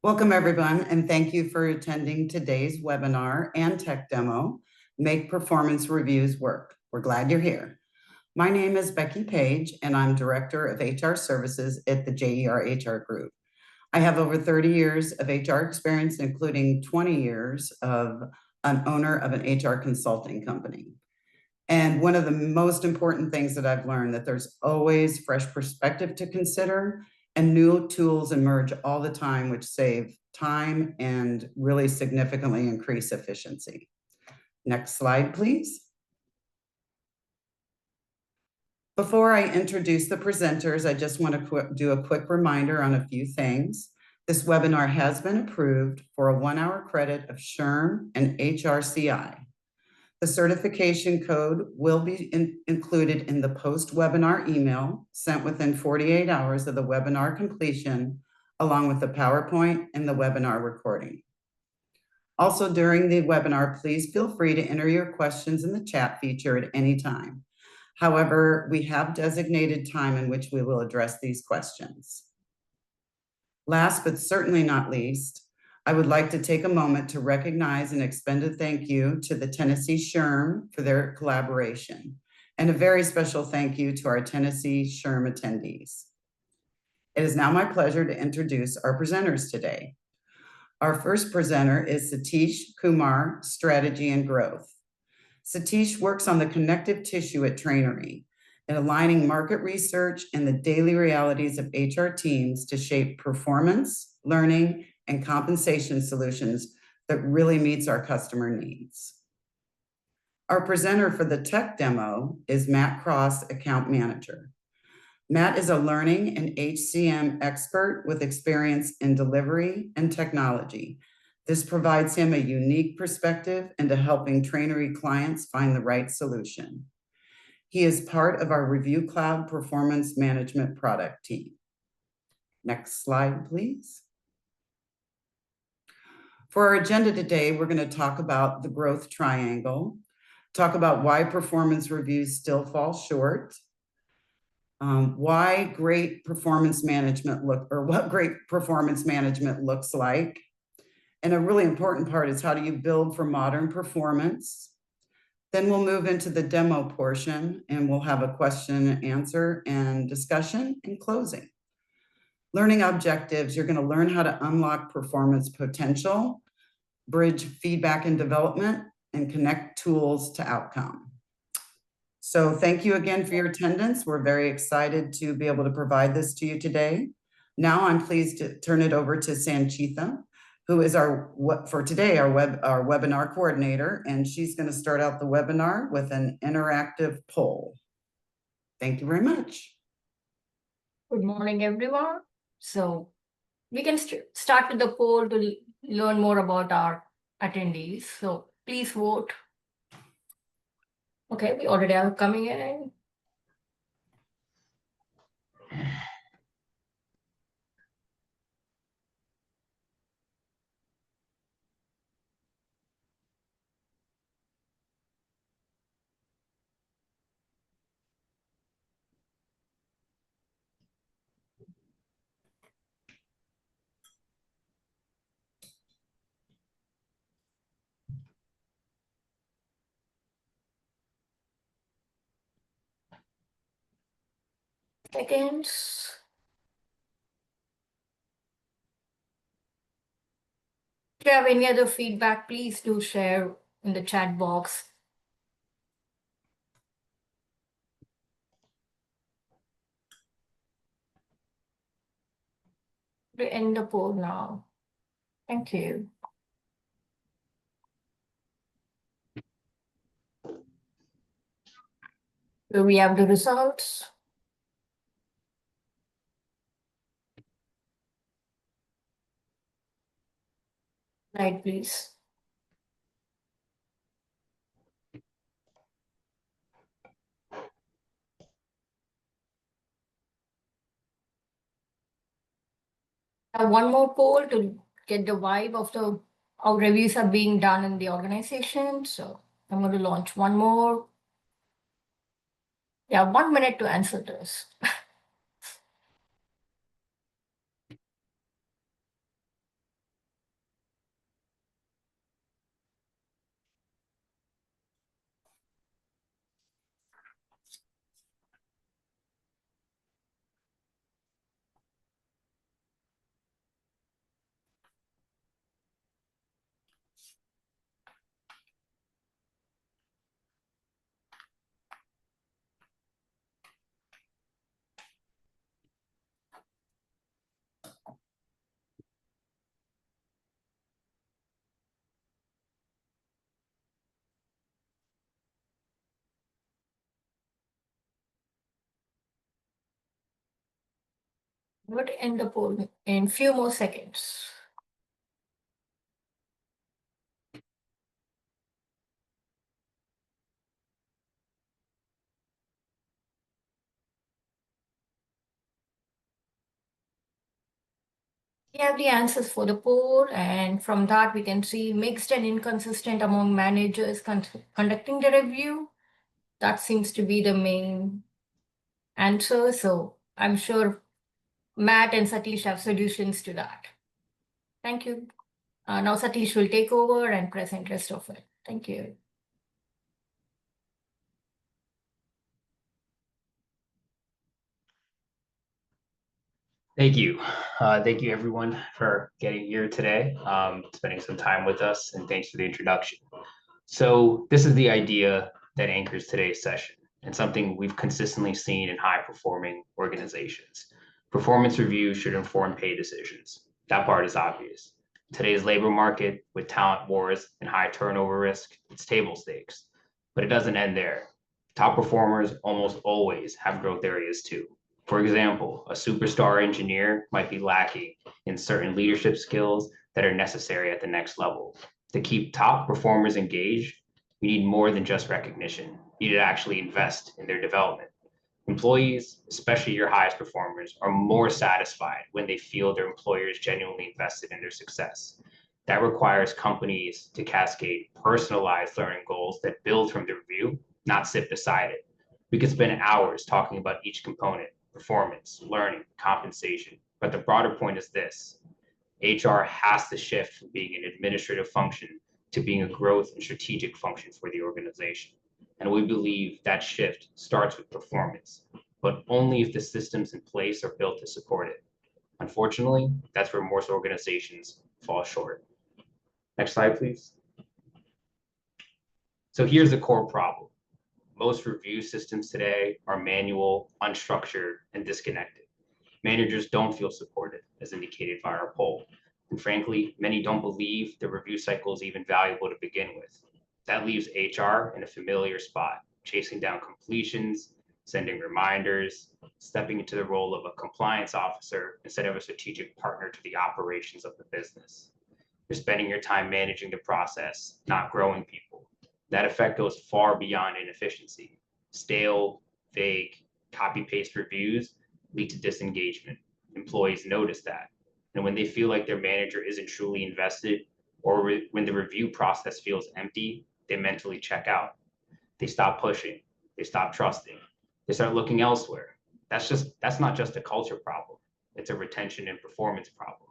Welcome, everyone, and thank you for attending today's webinar and tech demo, Make Performance Reviews Work. We're glad you're here. My name is Becky Page, and I'm Director of HR Services at the JER HR Group. I have over 30 years of HR experience, including 20 years of an owner of an HR consulting company. And one of the most important things that I've learned that there's always fresh perspective to consider, and new tools emerge all the time, which save time and really significantly increase efficiency. Next slide, please. Before I introduce the presenters, I just want to do a quick reminder on a few things. This webinar has been approved for a 1-hour credit of SHRM and HRCI. The certification code will be included in the post-webinar email sent within 48 hours of the webinar completion, along with the PowerPoint and the webinar recording. Also, during the webinar, please feel free to enter your questions in the chat feature at any time. However, we have designated time in which we will address these questions. Last but certainly not least, I would like to take a moment to recognize and extend a thank you to the Tennessee SHRM for their collaboration, and a very special thank you to our Tennessee SHRM attendees. It is now my pleasure to introduce our presenters today. Our first presenter is Satish Kumar, Strategy and Growth. Satish works on the connective tissue at Trainery in aligning market research and the daily realities of HR teams to shape performance, learning, and compensation solutions that really meets our customer needs. Our presenter for the tech demo is Matt Cross, Account Manager. Matt is a learning and HCM expert with experience in delivery and technology. This provides him a unique perspective into helping Trainery clients find the right solution. He is part of our ReviewCloud performance management product team. Next slide, please. For our agenda today, we're going to talk about the growth triangle, talk about why performance reviews still fall short, what great performance management looks like. And a really important part is, how do you build for modern performance? Then we'll move into the demo portion, and we'll have a question and answer and discussion and closing. Learning objectives, you're going to learn how to unlock performance potential, bridge feedback and development, and connect tools to outcome. So thank you again for your attendance. We're very excited to be able to provide this to you today. Now I'm pleased to turn it over to Sanchita, who is our webinar coordinator, and she's going to start out the webinar with an interactive poll. Thank you very much. Good morning, everyone. So we can start with the poll to learn more about our attendees. So please vote. Okay, we already have coming in. Seconds. If you have any other feedback, please do share in the chat box. We end the poll now. Thank you. So we have the results. Slide, please. I have one more poll to get the vibe of how reviews are being done in the organization. So I'm going to launch one more. Yeah, 1 minute to answer this. Would end the poll in few more seconds. We have the answers for the poll, and from that we can see mixed and inconsistent among managers conducting the review. That seems to be the main answer. So I'm sure Matt and Satish have solutions to that. Thank you. Now Satish will take over and present rest of it. Thank you. Thank you. Thank you everyone for getting here today, spending some time with us, and thanks for the introduction. So this is the idea that anchors today's session, and something we've consistently seen in high-performing organizations. Performance review should inform pay decisions. That part is obvious. Today's labor market, with talent wars and high turnover risk, it's table stakes. But it doesn't end there. Top performers almost always have growth areas too. For example, a superstar engineer might be lacking in certain leadership skills that are necessary at the next level. To keep top performers engaged, we need more than just recognition. You need to actually invest in their development. Employees, especially your highest performers, are more satisfied when they feel their employer is genuinely invested in their success. That requires companies to cascade personalized learning goals that build from the review, not sit beside it. We could spend hours talking about each component: performance, learning, compensation. But the broader point is this: HR has to shift from being an administrative function to being a growth and strategic function for the organization. And we believe that shift starts with performance, but only if the systems in place are built to support it. Unfortunately, that's where most organizations fall short. Next slide, please. So here's the core problem. Most review systems today are manual, unstructured, and disconnected. Managers don't feel supported, as indicated by our poll. And frankly, many don't believe the review cycle is even valuable to begin with. That leaves HR in a familiar spot, chasing down completions, sending reminders, stepping into the role of a compliance officer instead of a strategic partner to the operations of the business. You're spending your time managing the process, not growing people. That effect goes far beyond inefficiency. Stale, vague, copy-paste reviews lead to disengagement. Employees notice that. And when they feel like their manager isn't truly invested, or when the review process feels empty, they mentally check out. They stop pushing. They stop trusting. They start looking elsewhere. That's not just a culture problem. It's a retention and performance problem.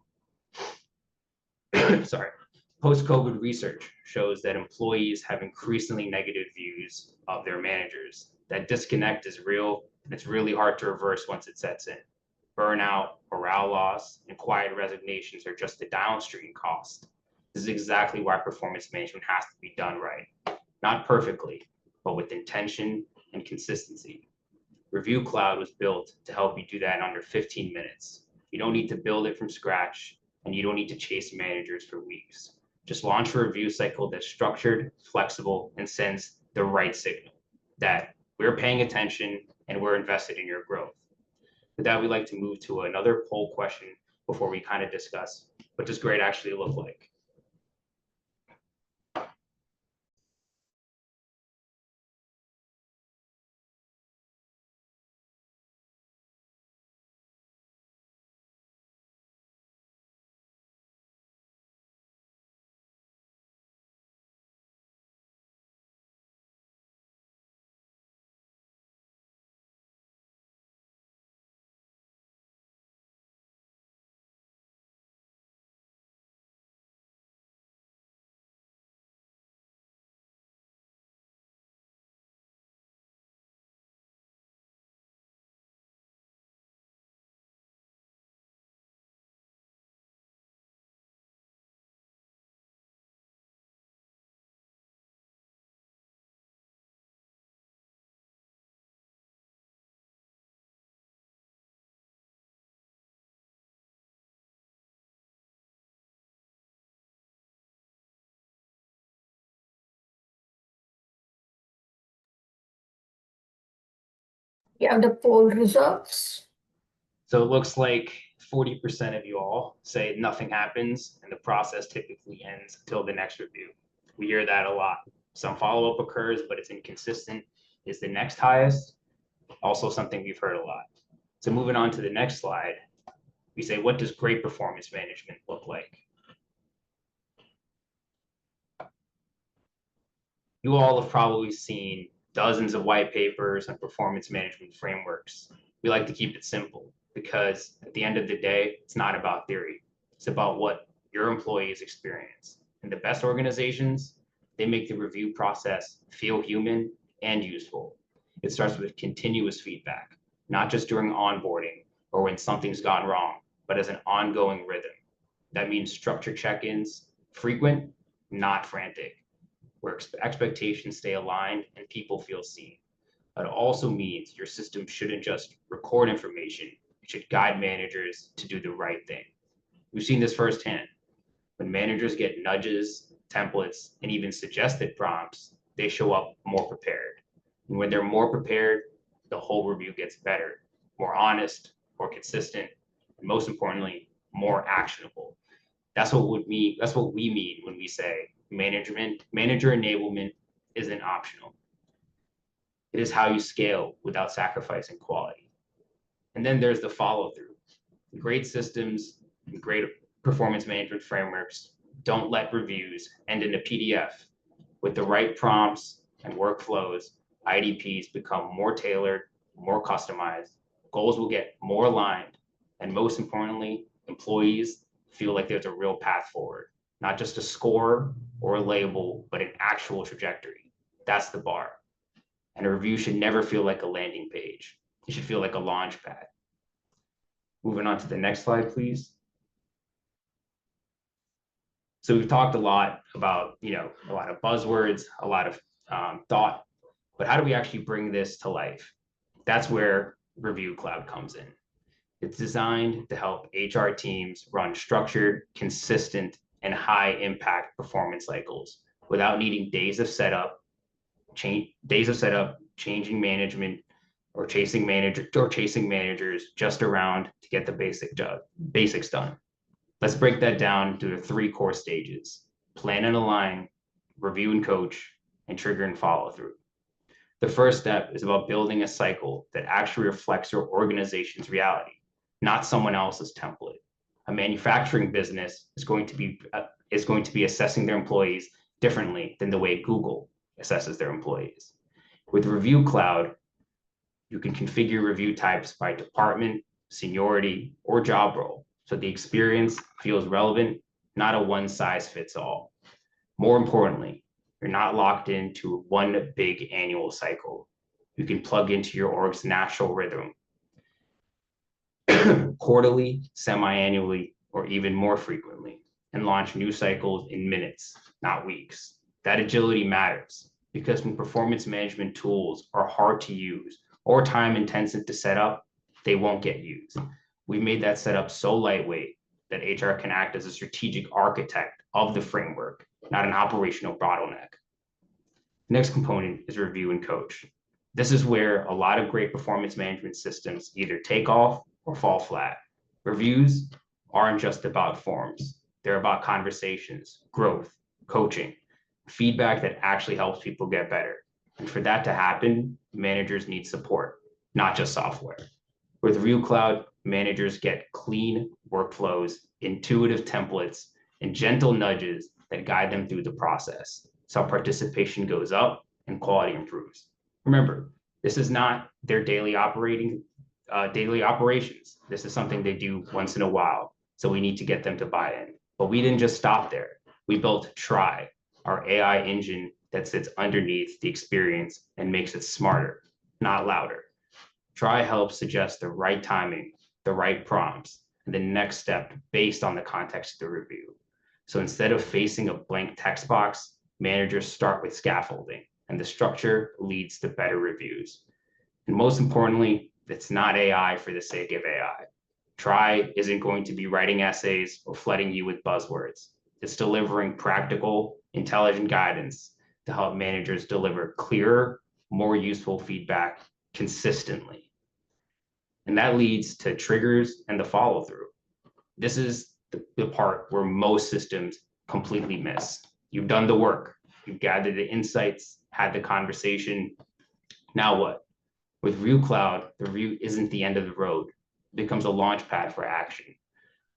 Sorry. Post-COVID research shows that employees have increasingly negative views of their managers. That disconnect is real, and it's really hard to reverse once it sets in. Burnout, morale loss, and quiet resignations are just the downstream cost. This is exactly why performance management has to be done right. Not perfectly, but with intention and consistency. ReviewCloud was built to help you do that in under 15 minutes. You don't need to build it from scratch, and you don't need to chase managers for weeks. Just launch a review cycle that's structured, flexible, and sends the right signal that we're paying attention and we're invested in your growth. With that, we'd like to move to another poll question before we kind of discuss what does great actually look like. We have the poll results. So it looks like 40% of you all say nothing happens and the process typically ends until the next review. We hear that a lot. Some follow-up occurs, but it's inconsistent is the next highest. Also something we've heard a lot. So moving on to the next slide, we say, what does great performance management look like? You all have probably seen dozens of white papers on performance management frameworks. We like to keep it simple because at the end of the day, it's not about theory. It's about what your employees experience. And the best organizations, they make the review process feel human and useful. It starts with continuous feedback, not just during onboarding or when something's gone wrong, but as an ongoing rhythm. That means structured check-ins, frequent, not frantic, where expectations stay aligned and people feel seen. It also means your system shouldn't just record information, it should guide managers to do the right thing. We've seen this firsthand. When managers get nudges, templates, and even suggested prompts, they show up more prepared. And when they're more prepared, the whole review gets better, more honest, more consistent, and most importantly, more actionable. That's what we mean when we say manager enablement isn't optional. It is how you scale without sacrificing quality. And then there's the follow through. Great systems and great performance management frameworks don't let reviews end in a PDF. With the right prompts and workflows, IDPs become more tailored, more customized, goals will get more aligned, and most importantly, employees feel like there's a real path forward, not just a score or a label, but an actual trajectory. That's the bar. And a review should never feel like a landing page. It should feel like a launch pad. Moving on to the next slide, please. So we've talked a lot about, a lot of buzzwords, a lot of thought, but how do we actually bring this to life? That's where ReviewCloud comes in. It's designed to help HR teams run structured, consistent, and high impact performance cycles without needing days of setup, changing management, or chasing managers just around to get the basics done. Let's break that down to the 3 core stages: plan and align, review and coach, and trigger and follow through. The first step is about building a cycle that actually reflects your organization's reality, not someone else's template. A manufacturing business is going to be assessing their employees differently than the way Google assesses their employees. With ReviewCloud, you can configure review types by department, seniority, or job role, so the experience feels relevant, not a one-size-fits-all. More importantly, you're not locked into one big annual cycle. You can plug into your org's natural rhythm, quarterly, semi-annually, or even more frequently, and launch new cycles in minutes, not weeks. That agility matters because when performance management tools are hard to use or time intensive to set up, they won't get used. We made that setup so lightweight that HR can act as a strategic architect of the framework, not an operational bottleneck. Next component is review and coach. This is where a lot of great performance management systems either take off or fall flat. Reviews aren't just about forms. They're about conversations, growth, coaching, feedback that actually helps people get better. And for that to happen, managers need support, not just software. With ReviewCloud, managers get clean workflows, intuitive templates, and gentle nudges that guide them through the process, so participation goes up and quality improves. Remember, this is not their daily operations. This is something they do once in a while, so we need to get them to buy in. But we didn't just stop there. We built Try, our AI engine that sits underneath the experience and makes it smarter, not louder. Try helps suggest the right timing, the right prompts, and the next step based on the context of the review. So instead of facing a blank text box, managers start with scaffolding, and the structure leads to better reviews. And most importantly, it's not AI for the sake of AI. Try isn't going to be writing essays or flooding you with buzzwords. It's delivering practical, intelligent guidance to help managers deliver clearer, more useful feedback consistently. And that leads to triggers and the follow through. This is the part where most systems completely miss. You've done the work, you've gathered the insights, had the conversation. Now what? With ReviewCloud, the review isn't the end of the road. It becomes a launch pad for action.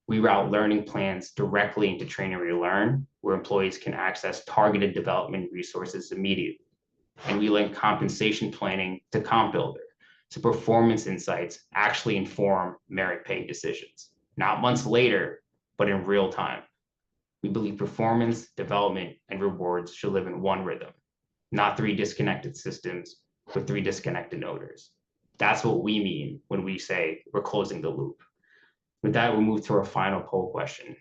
We route learning plans directly into TraineryLearn, where employees can access targeted development resources immediately. And we link compensation planning to Comp Builder, so performance insights actually inform merit pay decisions, not months later, but in real time. We believe performance, development, and rewards should live in one rhythm, not three disconnected systems with three disconnected odors. That's what we mean when we say we're closing the loop. With that, we'll move to our final poll question.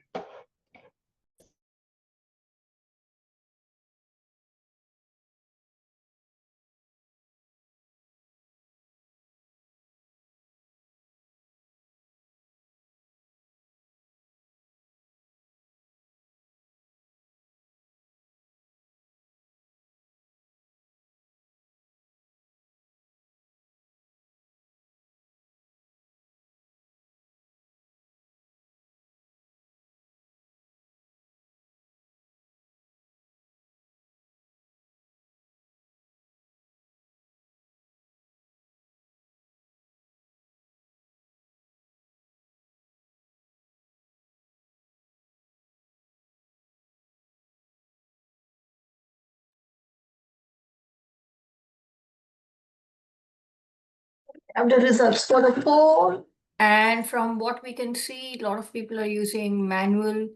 Have the results for the poll. And from what we can see, a lot of people are using manual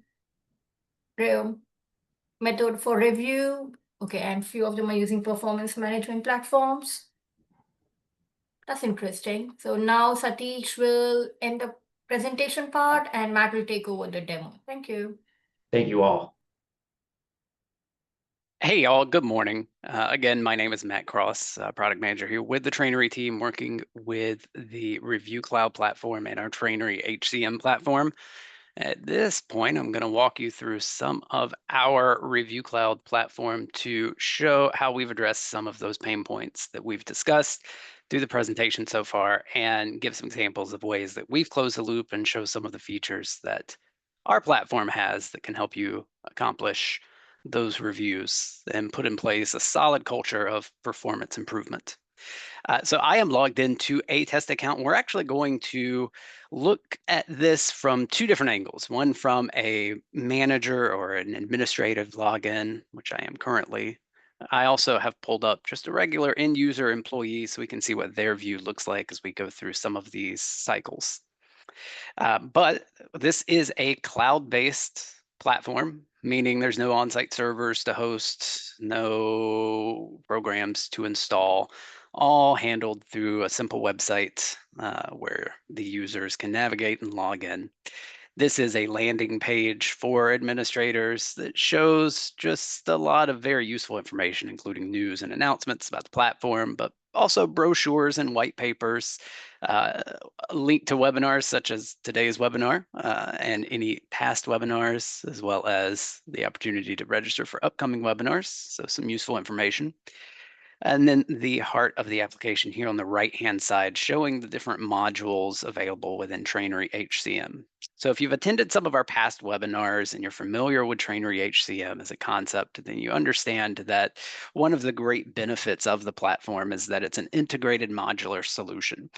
method for review. Okay, and few of them are using performance management platforms. That's interesting. So now Satish will end the presentation part and Matt will take over the demo. Thank you. Thank you all. Hey, all. Good morning. Again, my name is Matt Cross, product manager here with the Trainery team, working with the ReviewCloud platform and our TraineryHCM platform. At this point, I'm going to walk you through some of our ReviewCloud platform to show how we've addressed some of those pain points that we've discussed through the presentation so far, and give some examples of ways that we've closed the loop and show some of the features that our platform has that can help you accomplish those reviews and put in place a solid culture of performance improvement. So I am logged into a test account. We're actually going to look at this from two different angles. One from a manager or an administrative login, which I am currently. I also have pulled up just a regular end user employee so we can see what their view looks like as we go through some of these cycles. But this is a cloud-based platform, meaning there's no on-site servers to host, no programs to install, all handled through a simple website where the users can navigate and log in. This is a landing page for administrators that shows just a lot of very useful information, including news and announcements about the platform, but also brochures and white papers, a link to webinars such as today's webinar and any past webinars, as well as the opportunity to register for upcoming webinars. So some useful information. And then the heart of the application here on the right-hand side, showing the different modules available within TraineryHCM. So if you've attended some of our past webinars and you're familiar with TraineryHCM as a concept, then you understand that one of the great benefits of the platform is that it's an integrated modular solution.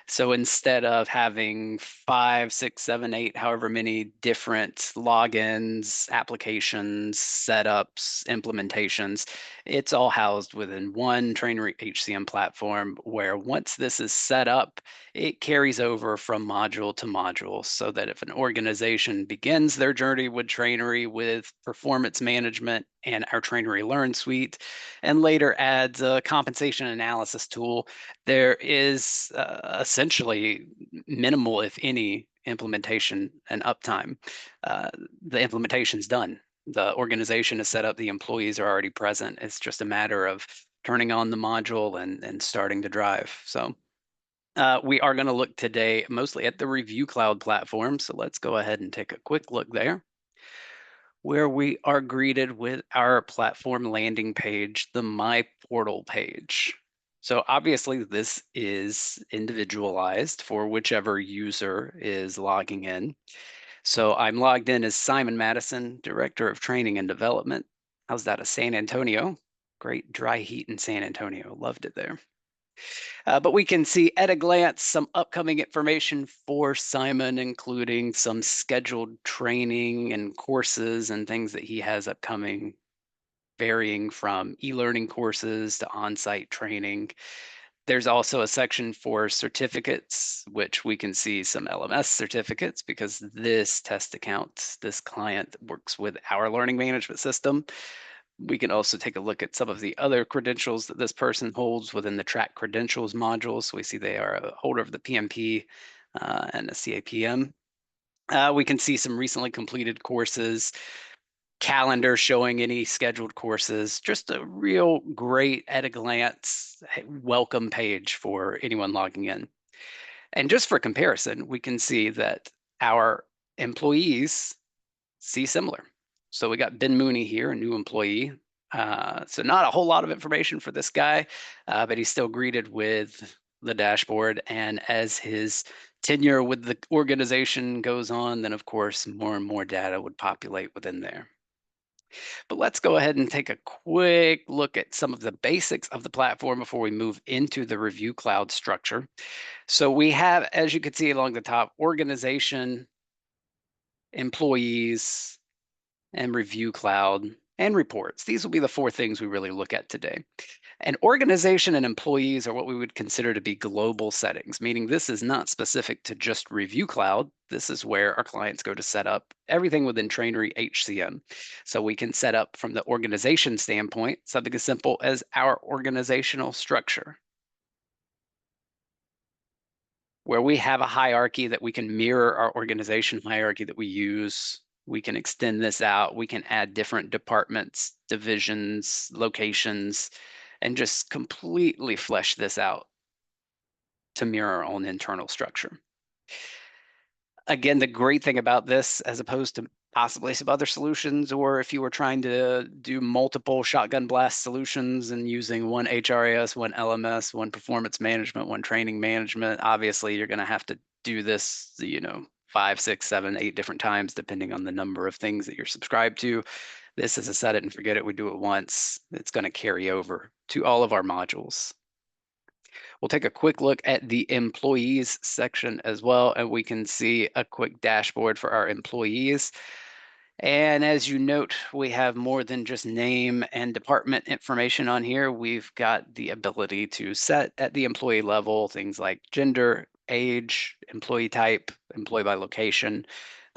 So instead of having 5, 6, 7, 8, however many different logins, applications, setups, implementations, it's all housed within one TraineryHCM platform where once this is set up, it carries over from module to module so that if an organization begins their journey with Trainery with performance management and our TraineryLearn suite, and later adds a compensation analysis tool, there is essentially minimal, if any, implementation and uptime. The implementation's done. The organization is set up, the employees are already present. It's just a matter of turning on the module and starting to drive. So we are going to look today mostly at the ReviewCloud platform. So let's go ahead and take a quick look there, where we are greeted with our platform landing page, the My Portal page. So obviously this is individualized for whichever user is logging in. So I'm logged in as Simon Madison, Director of Training and Development. How's that, a San Antonio? Great dry heat in San Antonio. Loved it there. But we can see at a glance some upcoming information for Simon, including some scheduled training and courses and things that he has upcoming, varying from e-learning courses to on-site training. There's also a section for certificates, which we can see some LMS certificates because this test account, this client works with our learning management system. We can also take a look at some of the other credentials that this person holds within the track credentials module. So we see they are a holder of the PMP and a CAPM. We can see some recently completed courses, calendar showing any scheduled courses, just a real great at a glance welcome page for anyone logging in. And just for comparison, we can see that our employees see similar. So we got Ben Mooney here, a new employee. So not a whole lot of information for this guy, but he's still greeted with the dashboard. And as his tenure with the organization goes on, then of course, more and more data would populate within there. But let's go ahead and take a quick look at some of the basics of the platform before we move into the ReviewCloud structure. So we have, as you can see along the top, organization, employees, and ReviewCloud, and reports. These will be the four things we really look at today. And organization and employees are what we would consider to be global settings, meaning this is not specific to just ReviewCloud. This is where our clients go to set up everything within TraineryHCM. So we can set up from the organization standpoint, something as simple as our organizational structure, where we have a hierarchy that we can mirror our organization hierarchy that we use. We can extend this out. We can add different departments, divisions, locations, and just completely flesh this out to mirror our own internal structure. Again, the great thing about this, as opposed to possibly some other solutions, or if you were trying to do multiple shotgun blast solutions and using one HRIS, one LMS, one performance management, one training management, obviously you're going to have to do this, 5, 6, 7, 8 different times, depending on the number of things that you're subscribed to. This is a set it and forget it. We do it once. It's going to carry over to all of our modules. We'll take a quick look at the employees section as well, and we can see a quick dashboard for our employees. And as you note, we have more than just name and department information on here. We've got the ability to set at the employee level things like gender, age, employee type, employee by location.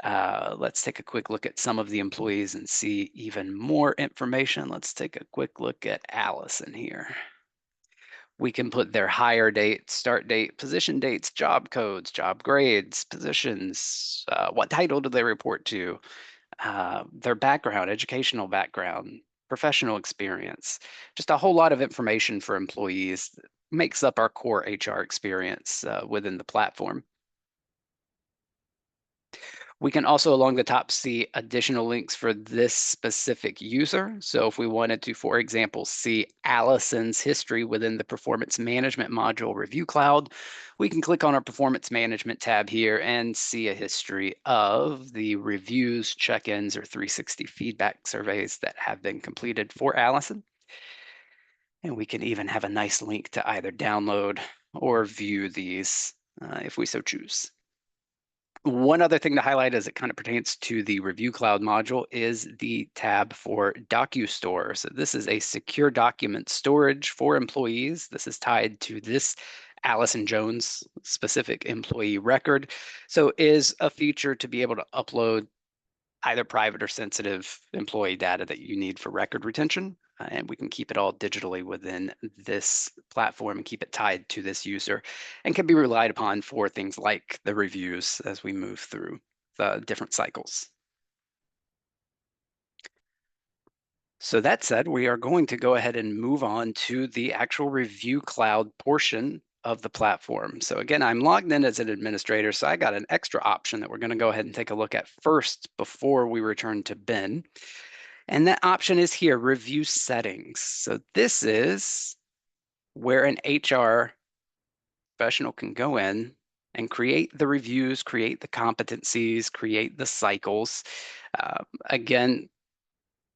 Let's take a quick look at some of the employees and see even more information. Let's take a quick look at Allison here. We can put their hire date, start date, position dates, job codes, job grades, positions, what title do they report to, their background, educational background, professional experience, just a whole lot of information for employees that makes up our core HR experience within the platform. We can also along the top see additional links for this specific user. So if we wanted to, for example, see Allison's history within the performance management module ReviewCloud, we can click on our performance management tab here and see a history of the reviews, check-ins, or 360 feedback surveys that have been completed for Allison. And we can even have a nice link to either download or view these if we so choose. One other thing to highlight as it kind of pertains to the ReviewCloud module is the tab for DocuStore. So this is a secure document storage for employees. This is tied to this Allison Jones specific employee record. So is a feature to be able to upload either private or sensitive employee data that you need for record retention. And we can keep it all digitally within this platform and keep it tied to this user and can be relied upon for things like the reviews as we move through the different cycles. So that said, we are going to go ahead and move on to the actual ReviewCloud portion of the platform. So again, I'm logged in as an administrator, so I got an extra option that we're going to go ahead and take a look at first before we return to Ben. And that option is here, Review Settings. So this is where an HR professional can go in and create the reviews, create the competencies, create the cycles. Again,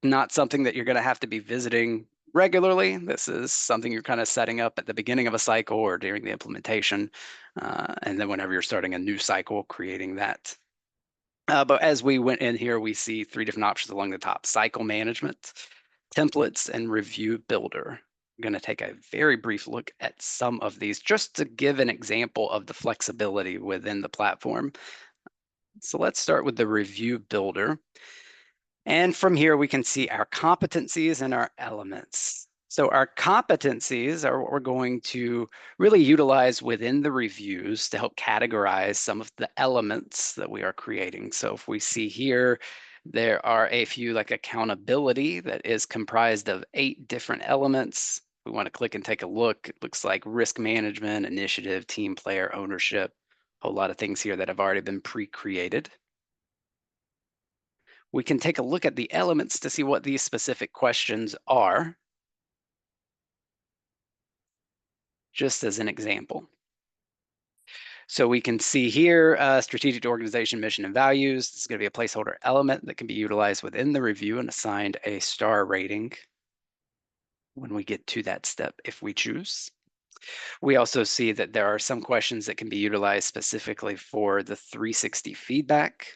not something that you're going to have to be visiting regularly. This is something you're kind of setting up at the beginning of a cycle or during the implementation. And then whenever you're starting a new cycle, creating that. But as we went in here, we see 3 different options along the top: cycle management, templates, and review builder. I'm going to take a very brief look at some of these just to give an example of the flexibility within the platform. So let's start with the review builder. And from here, we can see our competencies and our elements. So our competencies are what we're going to really utilize within the reviews to help categorize some of the elements that we are creating. So if we see here, there are a few like accountability that is comprised of 8 different elements. We want to click and take a look. It looks like risk management, initiative, team player, ownership, a whole lot of things here that have already been pre-created. We can take a look at the elements to see what these specific questions are, just as an example. So we can see here, strategic organization, mission, and values. This is going to be a placeholder element that can be utilized within the review and assigned a star rating when we get to that step, if we choose. We also see that there are some questions that can be utilized specifically for the 360 feedback.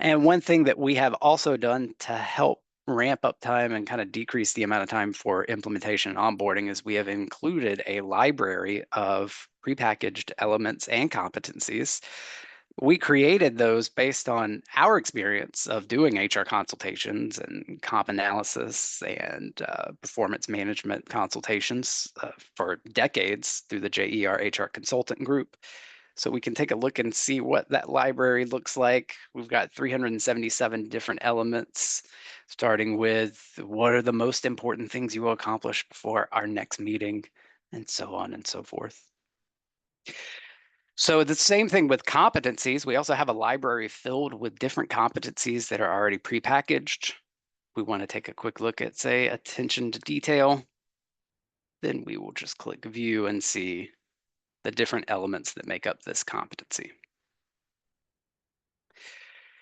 And one thing that we have also done to help ramp up time and kind of decrease the amount of time for implementation and onboarding is we have included a library of prepackaged elements and competencies. We created those based on our experience of doing HR consultations and comp analysis and performance management consultations for decades through the JER HR consultant group. So we can take a look and see what that library looks like. We've got 377 different elements, starting with what are the most important things you will accomplish before our next meeting, and so on and so forth. So the same thing with competencies. We also have a library filled with different competencies that are already prepackaged. We want to take a quick look at, say, attention to detail. Then we will just click view and see the different elements that make up this competency.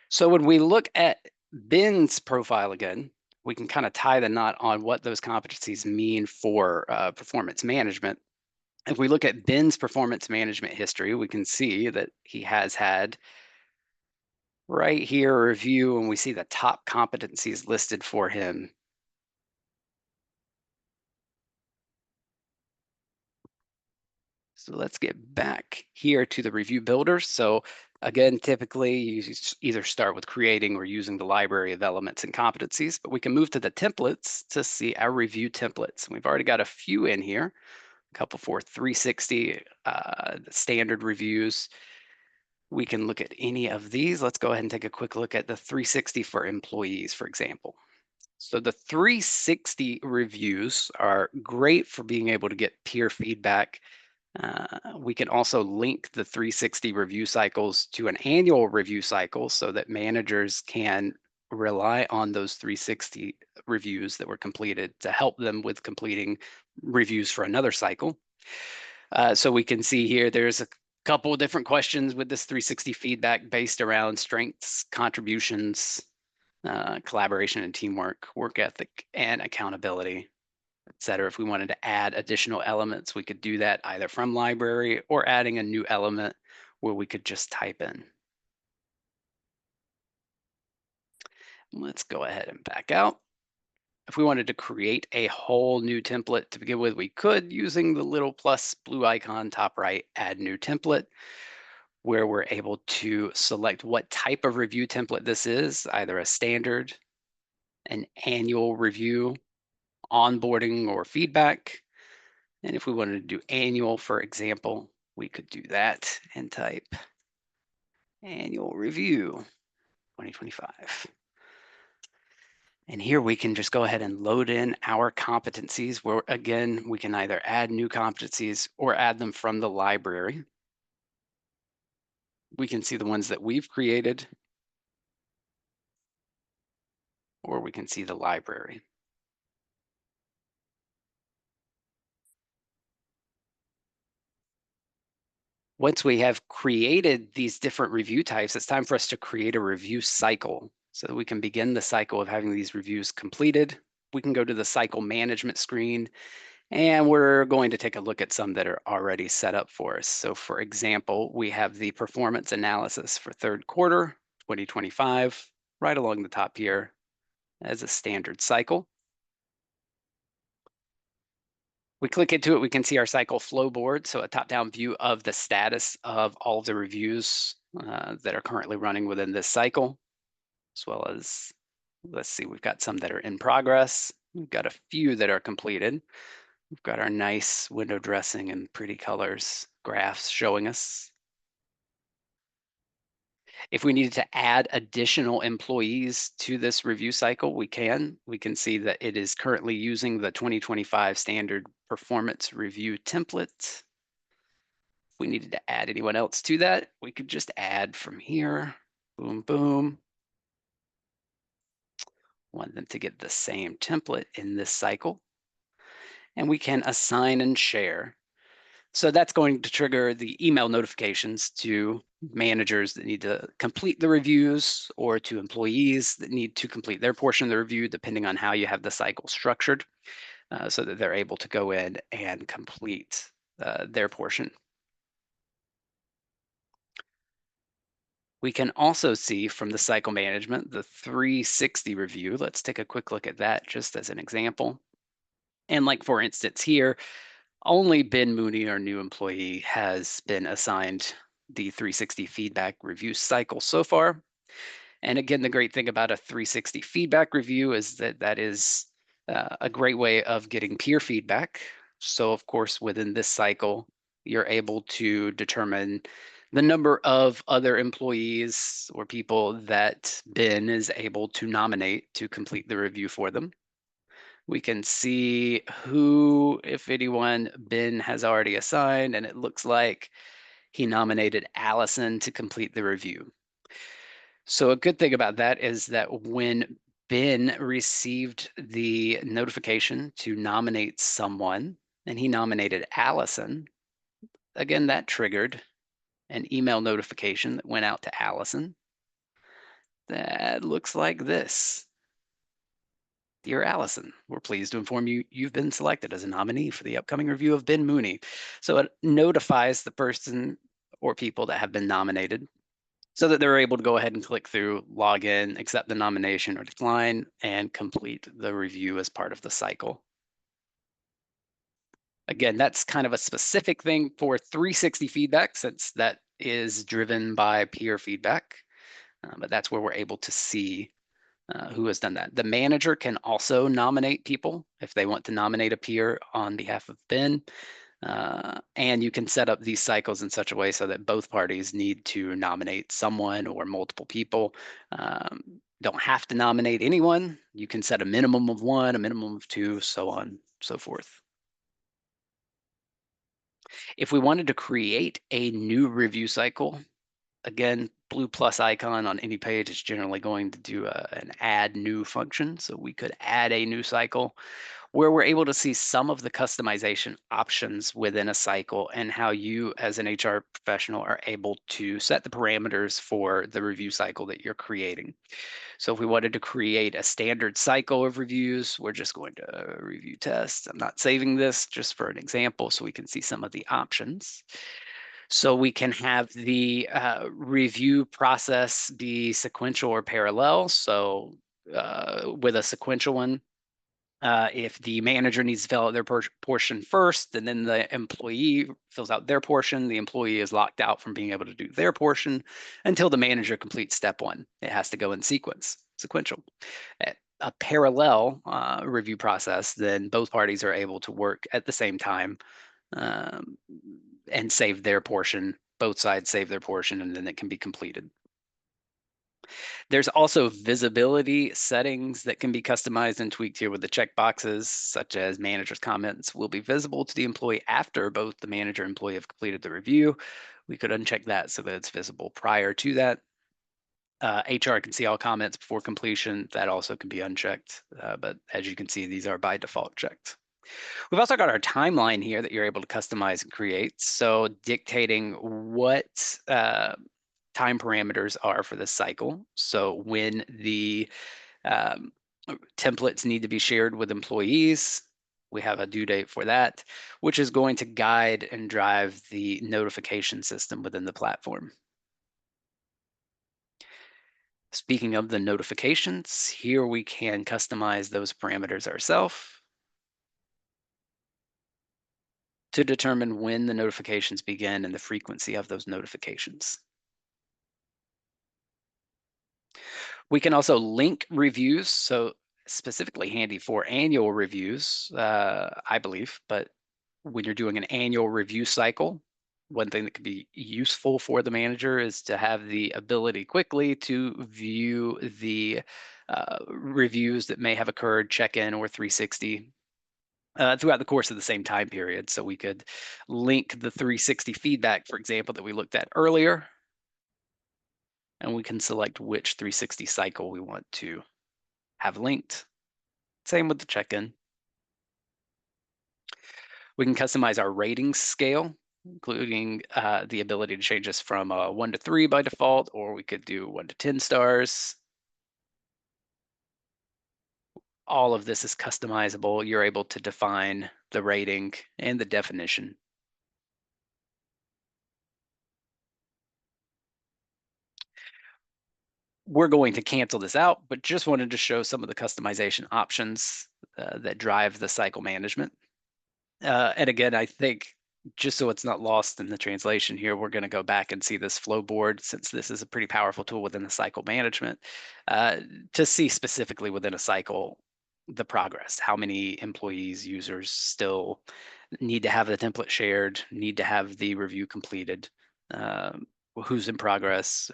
So when we look at Ben's profile again, we can kind of tie the knot on what those competencies mean for performance management. If we look at Ben's performance management history, we can see that he has had right here a review, and we see the top competencies listed for him. So let's get back here to the review builder. So again, typically you either start with creating or using the library of elements and competencies, but we can move to the templates to see our review templates. We've already got a few in here, a couple for 360 standard reviews. We can look at any of these. Let's go ahead and take a quick look at the 360 for employees, for example. So the 360 reviews are great for being able to get peer feedback. We can also link the 360 review cycles to an annual review cycle so that managers can rely on those 360 reviews that were completed to help them with completing reviews for another cycle. So we can see here there's a couple of different questions with this 360 feedback based around strengths, contributions, collaboration and teamwork, work ethic, and accountability, etc. If we wanted to add additional elements, we could do that either from library or adding a new element where we could just type in. Let's go ahead and back out. If we wanted to create a whole new template to begin with, we could, using the little plus blue icon top right, add new template, where we're able to select what type of review template this is, either a standard, an annual review, onboarding, or feedback. And if we wanted to do annual, for example, we could do that and type annual review 2025. And here we can just go ahead and load in our competencies where, again, we can either add new competencies or add them from the library. We can see the ones that we've created, or we can see the library. Once we have created these different review types, it's time for us to create a review cycle so that we can begin the cycle of having these reviews completed. We can go to the cycle management screen, and we're going to take a look at some that are already set up for us. So for example, we have the performance analysis for third quarter 2025 right along the top here as a standard cycle. We click into it, we can see our cycle flow board, so a top-down view of the status of all of the reviews that are currently running within this cycle, as well as, let's see, we've got some that are in progress. We've got a few that are completed. We've got our nice window dressing and pretty colors graphs showing us. If we needed to add additional employees to this review cycle, we can. We can see that it is currently using the 2025 standard performance review template. If we needed to add anyone else to that, we could just add from here. Boom, boom. Want them to get the same template in this cycle. And we can assign and share. So that's going to trigger the email notifications to managers that need to complete the reviews or to employees that need to complete their portion of the review, depending on how you have the cycle structured, so that they're able to go in and complete their portion. We can also see from the cycle management, the 360 review. Let's take a quick look at that just as an example. And like, for instance, here, only Ben Mooney, our new employee, has been assigned the 360 feedback review cycle so far. And again, the great thing about a 360 feedback review is that that is a great way of getting peer feedback. So of course, within this cycle, you're able to determine the number of other employees or people that Ben is able to nominate to complete the review for them. We can see who, if anyone, Ben has already assigned, and it looks like he nominated Allison to complete the review. So a good thing about that is that when Ben received the notification to nominate someone, and he nominated Allison, again, that triggered an email notification that went out to Allison. That looks like this. Dear Allison, we're pleased to inform you you've been selected as a nominee for the upcoming review of Ben Mooney. So it notifies the person or people that have been nominated so that they're able to go ahead and click through, log in, accept the nomination or decline, and complete the review as part of the cycle. Again, that's kind of a specific thing for 360 feedback, since that is driven by peer feedback, but that's where we're able to see who has done that. The manager can also nominate people if they want to nominate a peer on behalf of Ben. And you can set up these cycles in such a way so that both parties need to nominate someone or multiple people. Don't have to nominate anyone. You can set a minimum of one, a minimum of two, so on, so forth. If we wanted to create a new review cycle, again, blue plus icon on any page is generally going to do an add new function. So we could add a new cycle where we're able to see some of the customization options within a cycle and how you as an HR professional are able to set the parameters for the review cycle that you're creating. So if we wanted to create a standard cycle of reviews, we're just going to review test. I'm not saving this, just for an example so we can see some of the options. So we can have the review process be sequential or parallel. So with a sequential one, if the manager needs to fill out their portion first, and then the employee fills out their portion, the employee is locked out from being able to do their portion until the manager completes step one. It has to go in sequential. A parallel review process, then both parties are able to work at the same time and save their portion. Both sides save their portion, and then it can be completed. There's also visibility settings that can be customized and tweaked here with the checkboxes, such as manager's comments will be visible to the employee after both the manager and employee have completed the review. We could uncheck that so that it's visible prior to that. HR can see all comments before completion. That also can be unchecked, but as you can see, these are by default checked. We've also got our timeline here that you're able to customize and create. So dictating what time parameters are for this cycle. So when the templates need to be shared with employees, we have a due date for that, which is going to guide and drive the notification system within the platform. Speaking of the notifications, here we can customize those parameters ourselves to determine when the notifications begin and the frequency of those notifications. We can also link reviews, so specifically handy for annual reviews, I believe, but when you're doing an annual review cycle, one thing that could be useful for the manager is to have the ability quickly to view the reviews that may have occurred, check-in or 360 throughout the course of the same time period. So we could link the 360 feedback, for example, that we looked at earlier, and we can select which 360 cycle we want to have linked. Same with the check-in. We can customize our ratings scale, including the ability to change this from 1 to 3 by default, or we could do 1 to 10 stars. All of this is customizable. You're able to define the rating and the definition. We're going to cancel this out, but just wanted to show some of the customization options that drive the cycle management. And again, I think just so it's not lost in the translation here, we're going to go back and see this flow board, since this is a pretty powerful tool within the cycle management, to see specifically within a cycle the progress, how many employees, users still need to have the template shared, need to have the review completed, who's in progress.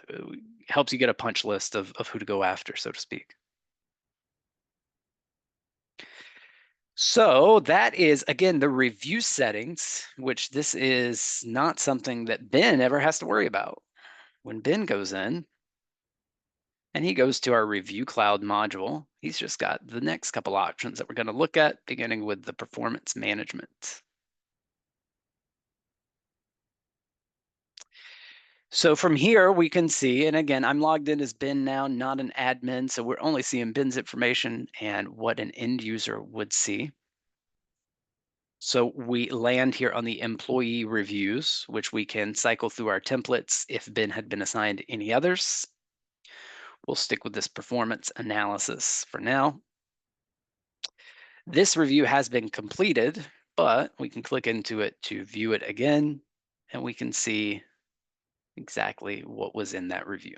Helps you get a punch list of who to go after, so to speak. So that is, again, the review settings, which this is not something that Ben ever has to worry about. When Ben goes in and he goes to our ReviewCloud module, he's just got the next couple options that we're going to look at, beginning with the performance management. So from here, we can see, and again, I'm logged in as Ben now, not an admin, so we're only seeing Ben's information and what an end user would see. So we land here on the employee reviews, which we can cycle through our templates if Ben had been assigned any others. We'll stick with this performance analysis for now. This review has been completed, but we can click into it to view it again, and we can see exactly what was in that review.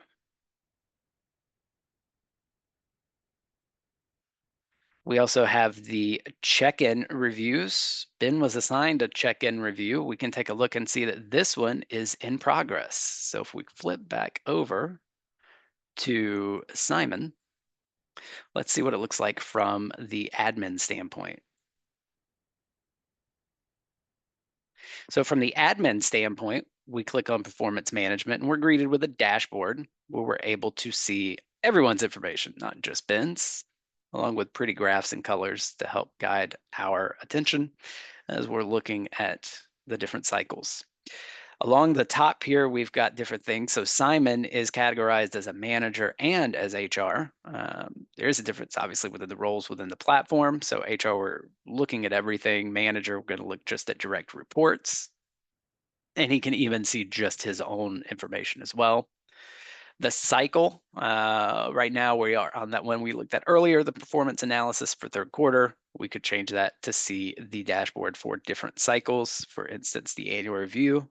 We also have the check-in reviews. Ben was assigned a check-in review. We can take a look and see that this one is in progress. So if we flip back over to Simon, let's see what it looks like from the admin standpoint. So from the admin standpoint, we click on performance management and we're greeted with a dashboard where we're able to see everyone's information, not just Ben's, along with pretty graphs and colors to help guide our attention as we're looking at the different cycles. Along the top here, we've got different things. So Simon is categorized as a manager and as HR. There is a difference, obviously, within the roles within the platform. So HR, we're looking at everything. Manager, we're going to look just at direct reports. And he can even see just his own information as well. The cycle, right now we are on that one we looked at earlier, the performance analysis for third quarter. We could change that to see the dashboard for different cycles, for instance, the annual review,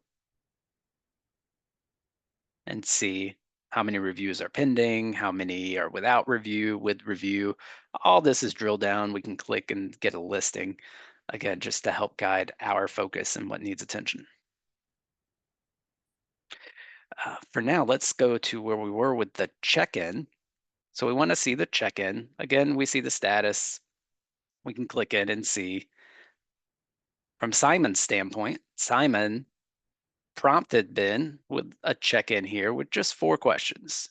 and see how many reviews are pending, how many are without review, with review. All this is drilled down. We can click and get a listing, again, just to help guide our focus and what needs attention. For now, let's go to where we were with the check-in. So we want to see the check-in. Again, we see the status. We can click in and see. From Simon's standpoint, Simon prompted Ben with a check-in here with just 4 questions.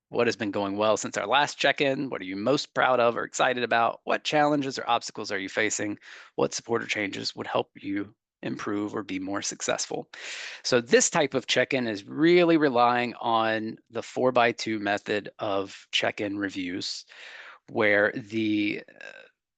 What has been going well since our last check-in? What are you most proud of or excited about? What challenges or obstacles are you facing? What support or changes would help you improve or be more successful? So this type of check-in is really relying on the 4x2 method of check-in reviews, where the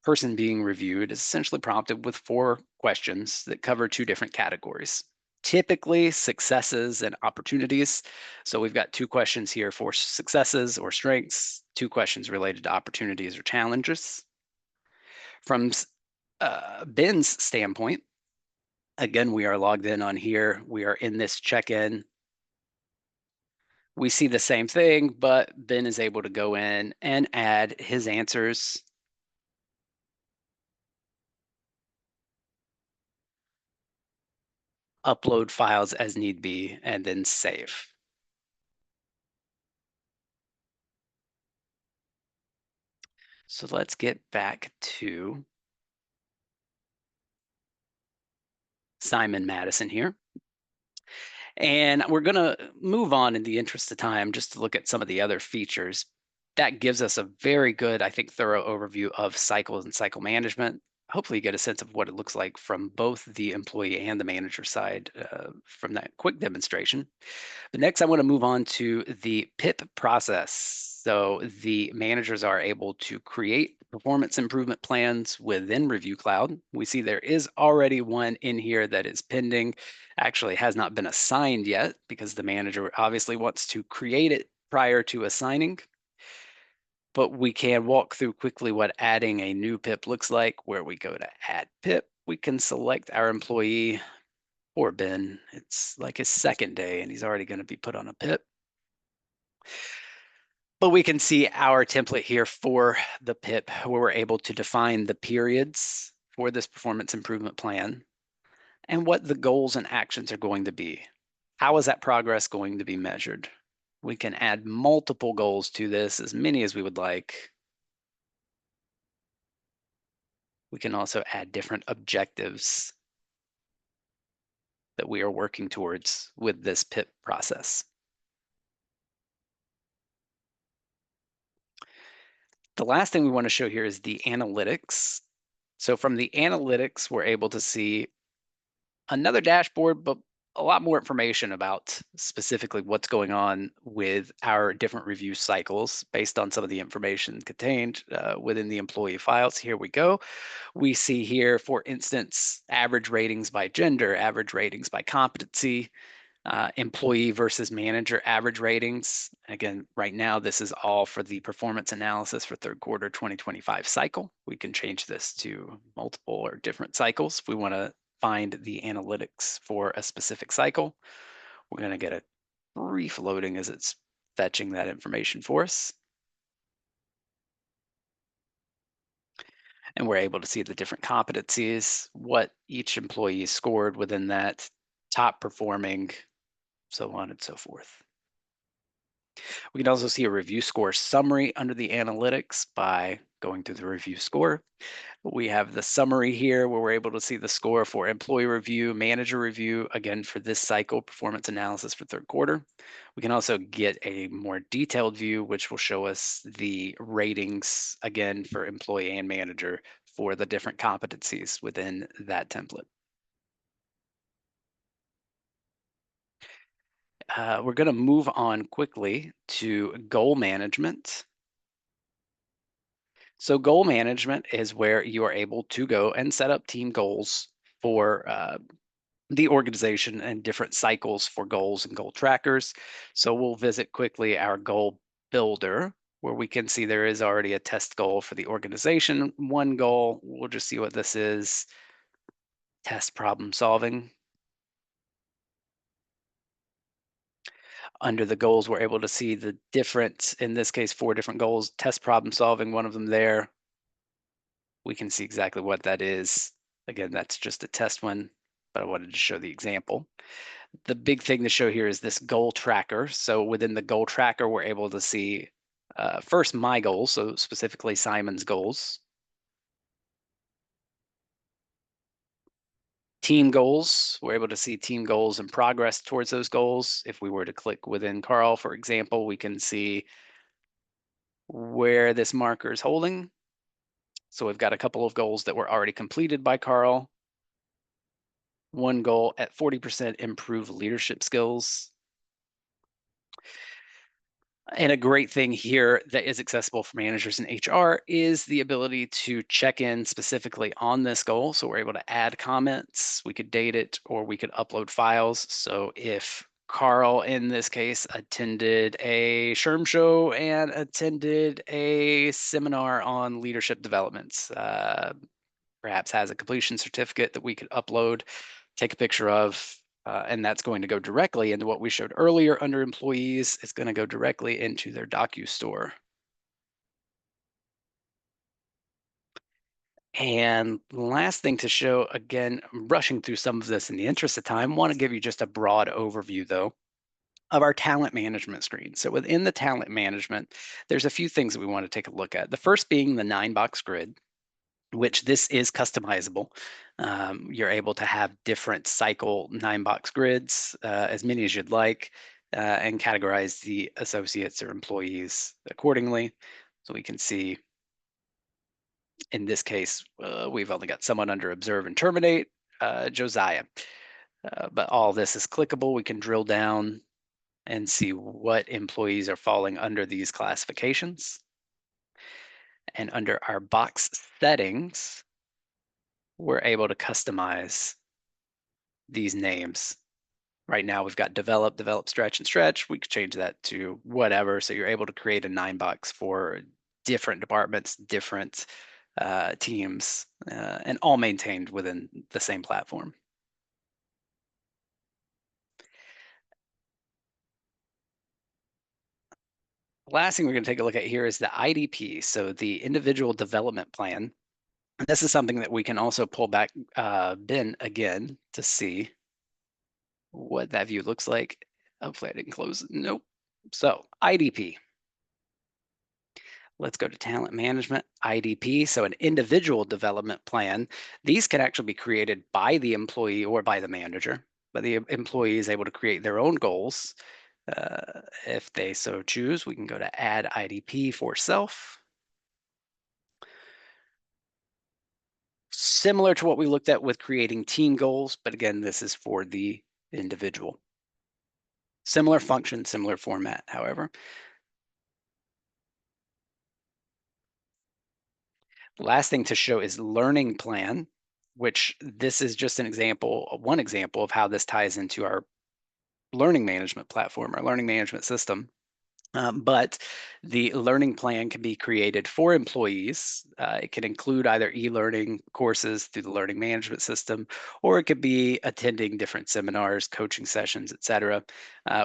person being reviewed is essentially prompted with 4 questions that cover 2 different categories. Typically successes and opportunities. So we've got 2 questions here for successes or strengths, 2 questions related to opportunities or challenges. From Ben's standpoint, again, we are logged in on here. We are in this check-in. We see the same thing, but Ben is able to go in and add his answers. Upload files as need be, and then save. So let's get back to Simon Madison here. And we're going to move on in the interest of time just to look at some of the other features. That gives us a very good, I think, thorough overview of cycles and cycle management. Hopefully you get a sense of what it looks like from both the employee and the manager side from that quick demonstration. But next, I want to move on to the PIP process. So the managers are able to create performance improvement plans within ReviewCloud. We see there is already one in here that is pending, actually has not been assigned yet because the manager obviously wants to create it prior to assigning. But we can walk through quickly what adding a new PIP looks like, where we go to add PIP. We can select our employee. Poor Ben, it's like his second day and he's already going to be put on a PIP. But we can see our template here for the PIP, where we're able to define the periods for this performance improvement plan and what the goals and actions are going to be. How is that progress going to be measured? We can add multiple goals to this, as many as we would like. We can also add different objectives that we are working towards with this PIP process. The last thing we want to show here is the analytics. So from the analytics, we're able to see another dashboard, but a lot more information about specifically what's going on with our different review cycles based on some of the information contained within the employee files. Here we go. We see here, for instance, average ratings by gender, average ratings by competency, employee versus manager average ratings. Again, right now, this is all for the performance analysis for third quarter 2025 cycle. We can change this to multiple or different cycles if we want to find the analytics for a specific cycle. We're going to get a brief loading as it's fetching that information for us. And we're able to see the different competencies, what each employee scored within that, top performing, so on and so forth. We can also see a review score summary under the analytics by going through the review score. We have the summary here where we're able to see the score for employee review, manager review, again for this cycle, performance analysis for third quarter. We can also get a more detailed view, which will show us the ratings, again, for employee and manager for the different competencies within that template. We're going to move on quickly to goal management. So goal management is where you are able to go and set up team goals for the organization and different cycles for goals and goal trackers. So we'll visit quickly our goal builder, where we can see there is already a test goal for the organization. One goal, we'll just see what this is, test problem solving. Under the goals, we're able to see the different, in this case, 4 different goals, test problem solving, one of them there. We can see exactly what that is. Again, that's just a test one, but I wanted to show the example. The big thing to show here is this goal tracker. So within the goal tracker, we're able to see first my goals, so specifically Simon's goals. Team goals, we're able to see team goals and progress towards those goals. If we were to click within Carl, for example, we can see where this marker is holding. So we've got a couple of goals that were already completed by Carl. One goal at 40% improve leadership skills. And a great thing here that is accessible for managers in HR is the ability to check in specifically on this goal. So we're able to add comments, we could date it, or we could upload files. So if Carl, in this case, attended a SHRM show and attended a seminar on leadership developments, perhaps has a completion certificate that we could upload, take a picture of, and that's going to go directly into what we showed earlier under employees. It's going to go directly into their DocuStore. And last thing to show, again, I'm rushing through some of this in the interest of time, want to give you just a broad overview though of our talent management screen. So within the talent management, there's a few things that we want to take a look at. The first being the 9-box grid, which this is customizable. You're able to have different cycle 9-box grids, as many as you'd like, and categorize the associates or employees accordingly. So we can see, in this case, we've only got someone under observe and terminate, Josiah. But all this is clickable. We can drill down and see what employees are falling under these classifications. And under our box settings, we're able to customize these names. Right now we've got develop, stretch, and stretch. We could change that to whatever. So you're able to create a 9-box for different departments, different teams, and all maintained within the same platform. Last thing we're going to take a look at here is the IDP, so the individual development plan. And this is something that we can also pull back bin again to see what that view looks like. Hopefully I didn't close. Nope. So IDP. Let's go to talent management, IDP. So an individual development plan. These can actually be created by the employee or by the manager, but the employee is able to create their own goals. If they so choose, we can go to add IDP for self. Similar to what we looked at with creating team goals, but again, this is for the individual. Similar function, similar format, however. Last thing to show is learning plan, which this is just an example, one example of how this ties into our learning management platform, our learning management system. But the learning plan can be created for employees. It can include either e-learning courses through the learning management system, or it could be attending different seminars, coaching sessions, etc.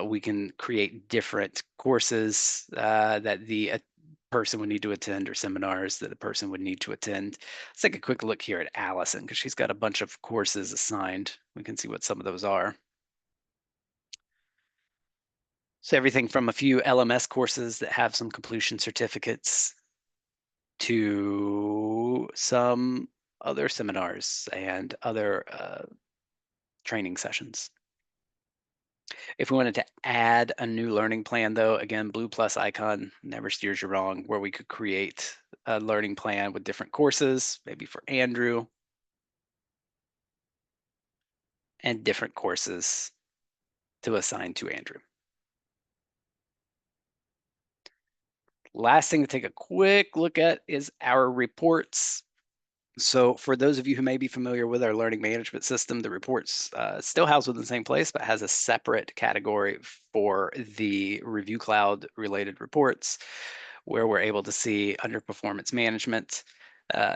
We can create different courses that the person would need to attend, or seminars that the person would need to attend. Let's take a quick look here at Allison, because she's got a bunch of courses assigned. We can see what some of those are. So everything from a few LMS courses that have some completion certificates to some other seminars and other training sessions. If we wanted to add a new learning plan though, again, blue plus icon never steers you wrong, where we could create a learning plan with different courses, maybe for Andrew, and different courses to assign to Andrew. Last thing to take a quick look at is our reports. So for those of you who may be familiar with our learning management system, the reports still housed within the same place, but has a separate category for the ReviewCloud related reports, where we're able to see under performance management,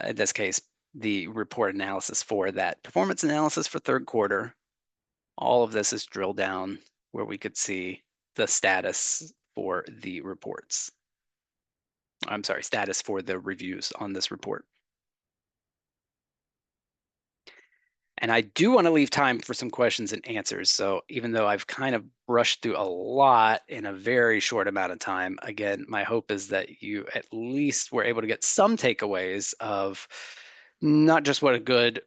in this case, the report analysis for that performance analysis for third quarter. All of this is drilled down where we could see the status for the reports. I'm sorry, status for the reviews on this report. And I do want to leave time for some questions and answers. So even though I've kind of brushed through a lot in a very short amount of time, again, my hope is that you at least were able to get some takeaways of not just what a good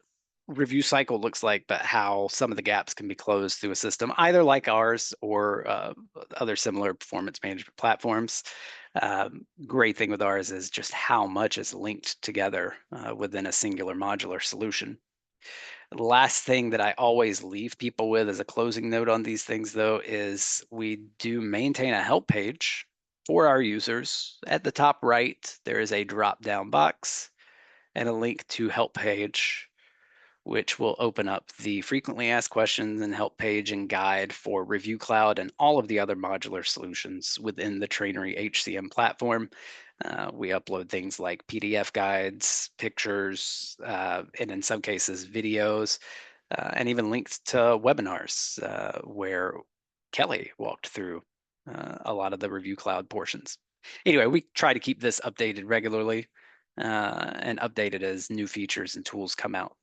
review cycle looks like, but how some of the gaps can be closed through a system, either like ours or other similar performance management platforms. Great thing with ours is just how much is linked together within a singular modular solution. Last thing that I always leave people with as a closing note on these things, though, is we do maintain a help page for our users. At the top right, there is a drop-down box and a link to help page, which will open up the frequently asked questions and help page and guide for ReviewCloud and all of the other modular solutions within the TraineryHCM platform. We upload things like PDF guides, pictures, and in some cases, videos, and even links to webinars where Kelly walked through a lot of the ReviewCloud portions. Anyway, we try to keep this updated regularly and updated as new features and tools come out.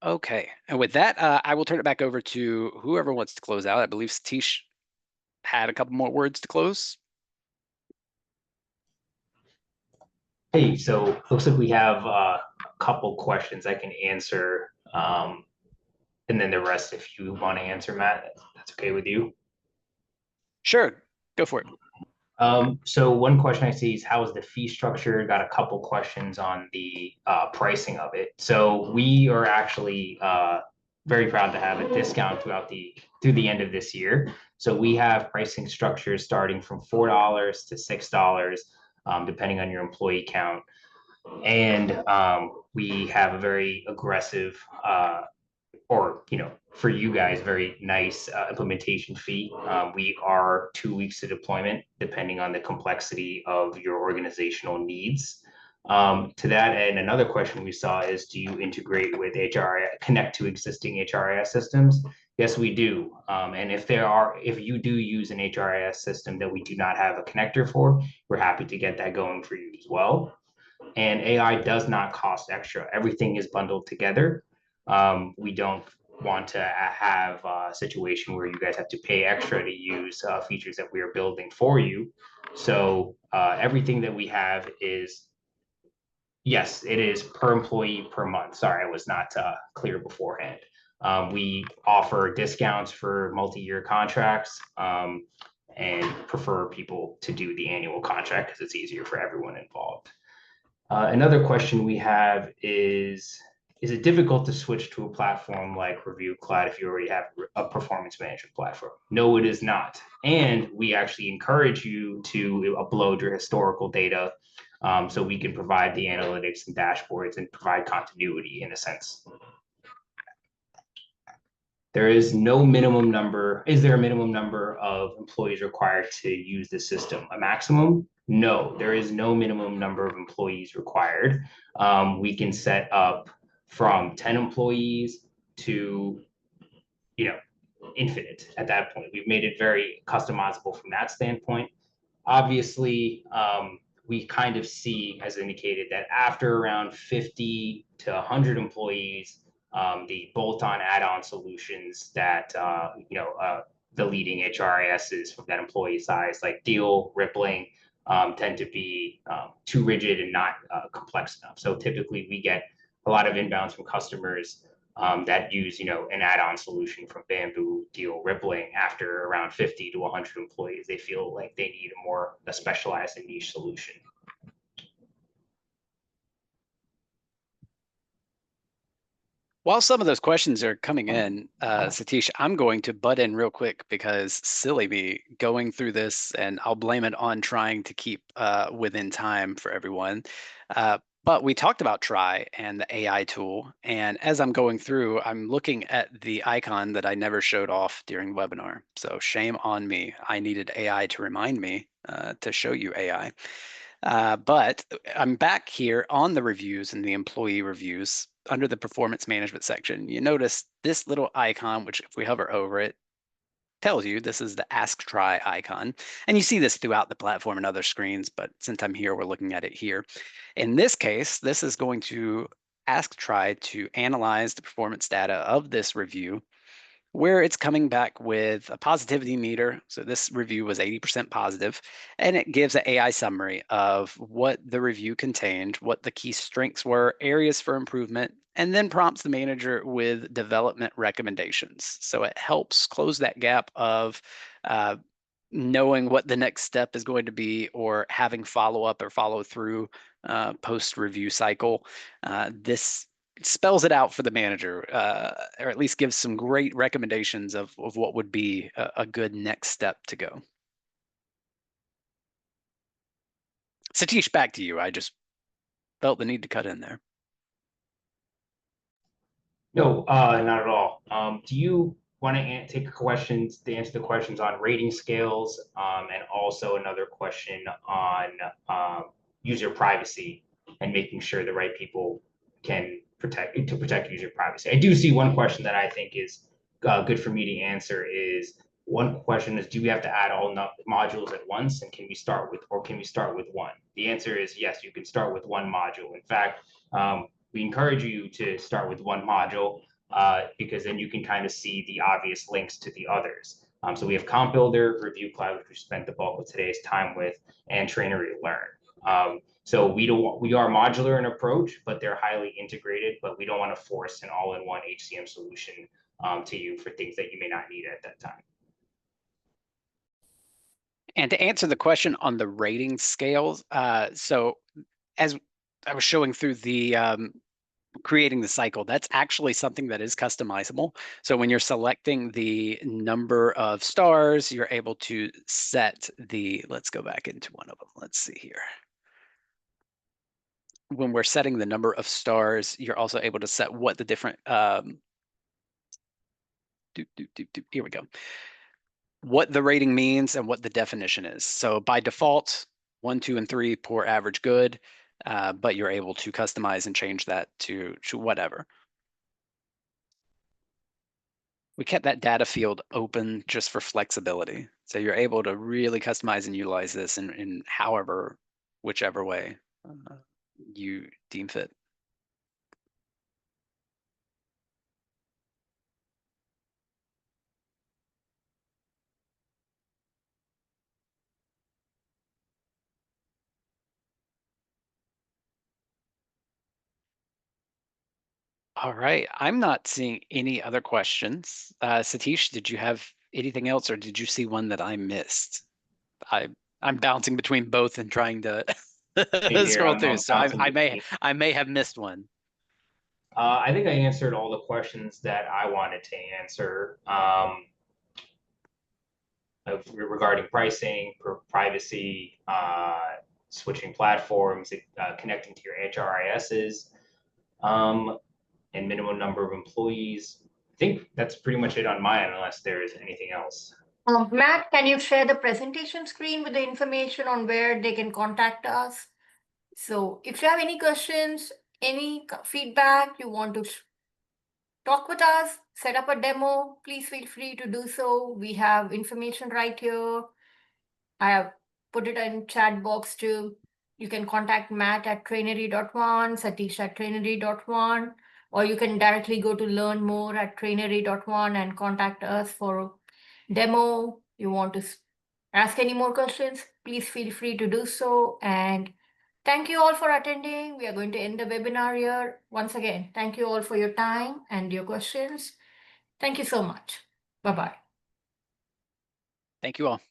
Okay, and with that, I will turn it back over to whoever wants to close out. I believe Satish had a couple more words to close. Hey, so looks like we have a couple questions I can answer, and then the rest, if you want to answer, Matt, that's okay with you. Sure, go for it. So one question I see is how is the fee structure? Got a couple questions on the pricing of it. So we are actually very proud to have a discount through the end of this year. So we have pricing structures starting from $4 to $6, depending on your employee count. And we have a very aggressive or for you guys, very nice implementation fee. We are 2 weeks to deployment, depending on the complexity of your organizational needs. To that end, another question we saw is, do you integrate with connect to existing HRIS systems? Yes, we do. And if you do use an HRIS system that we do not have a connector for, we're happy to get that going for you as well. And AI does not cost extra. Everything is bundled together. We don't want to have a situation where you guys have to pay extra to use features that we are building for you. So everything that we have is, yes, it is per employee per month. Sorry, I was not clear beforehand. We offer discounts for multi-year contracts and prefer people to do the annual contract because it's easier for everyone involved. Another question we have is it difficult to switch to a platform like ReviewCloud if you already have a performance management platform? No, it is not. And we actually encourage you to upload your historical data so we can provide the analytics and dashboards and provide continuity in a sense. There is no minimum number. Is there a minimum number of employees required to use the system? A maximum? No, there is no minimum number of employees required. We can set up from 10 employees to, infinite at that point. We've made it very customizable from that standpoint. Obviously, we kind of see, as indicated, that after around 50 to 100 employees, the bolt-on add-on solutions that the leading HRISs from that employee size, like Deal, Rippling, tend to be too rigid and not complex enough. So typically, we get a lot of inbounds from customers that use an add-on solution from Bamboo, Deal, Rippling. After around 50 to 100 employees, they feel like they need a specialized and niche solution. While some of those questions are coming in, Satish, I'm going to butt in real quick because silly me going through this, and I'll blame it on trying to keep within time for everyone. But we talked about Try and the AI tool. And as I'm going through, I'm looking at the icon that I never showed off during the webinar. So shame on me. I needed AI to remind me to show you AI. But I'm back here on the reviews and the employee reviews under the performance management section. You notice this little icon, which if we hover over it, tells you this is the Ask Try icon. And you see this throughout the platform and other screens, but since I'm here, we're looking at it here. In this case, this is going to ask Try to analyze the performance data of this review where it's coming back with a positivity meter. So this review was 80% positive, and it gives an AI summary of what the review contained, what the key strengths were, areas for improvement, and then prompts the manager with development recommendations. So it helps close that gap of knowing what the next step is going to be, or having follow-up or follow-through post-review cycle. This spells it out for the manager, or at least gives some great recommendations of what would be a good next step to go. Satish, back to you. I just felt the need to cut in there. No, not at all. Do you want to take questions to answer the questions on rating scales, and also another question on user privacy and making sure the right people can protect user privacy? I do see one question that I think is good for me to answer. Is one question is, do we have to add all modules at once, and can we start with one? The answer is yes, you can start with one module. In fact, we encourage you to start with one module because then you can kind of see the obvious links to the others. So we have Comp Builder, ReviewCloud, which we spent the bulk of today's time with, and TraineryLearn. So we are modular in approach, but they're highly integrated, but we don't want to force an all-in-one HCM solution to you for things that you may not need at that time. And to answer the question on the rating scales, so as I was showing through the creating the cycle, that's actually something that is customizable. So when you're selecting the number of stars, you're able to set the, let's go back into one of them. Let's see here. When we're setting the number of stars, you're also able to set what the different, here we go. What the rating means and what the definition is. So by default, 1, 2, and 3, poor, average, good, but you're able to customize and change that to whatever. We kept that data field open just for flexibility. So you're able to really customize and utilize this in whichever way you deem fit. All right, I'm not seeing any other questions. Satish, did you have anything else, or did you see one that I missed? I'm bouncing between both and trying to scroll through, so I may have missed one. I think I answered all the questions that I wanted to answer regarding pricing, privacy, switching platforms, connecting to your HRISs, and minimum number of employees. I think that's pretty much it on my end, unless there is anything else. Matt, can you share the presentation screen with the information on where they can contact us? So if you have any questions, any feedback, you want to talk with us, set up a demo, please feel free to do so. We have information right here. I have put it in chat box too. You can contact Matt at trainery.one, Satish at trainery.one, or you can directly go to learn more at trainery.one and contact us for demo. You want to ask any more questions, please feel free to do so. And thank you all for attending. We are going to end the webinar here. Once again, thank you all for your time and your questions. Thank you so much. Bye-bye. Thank you all.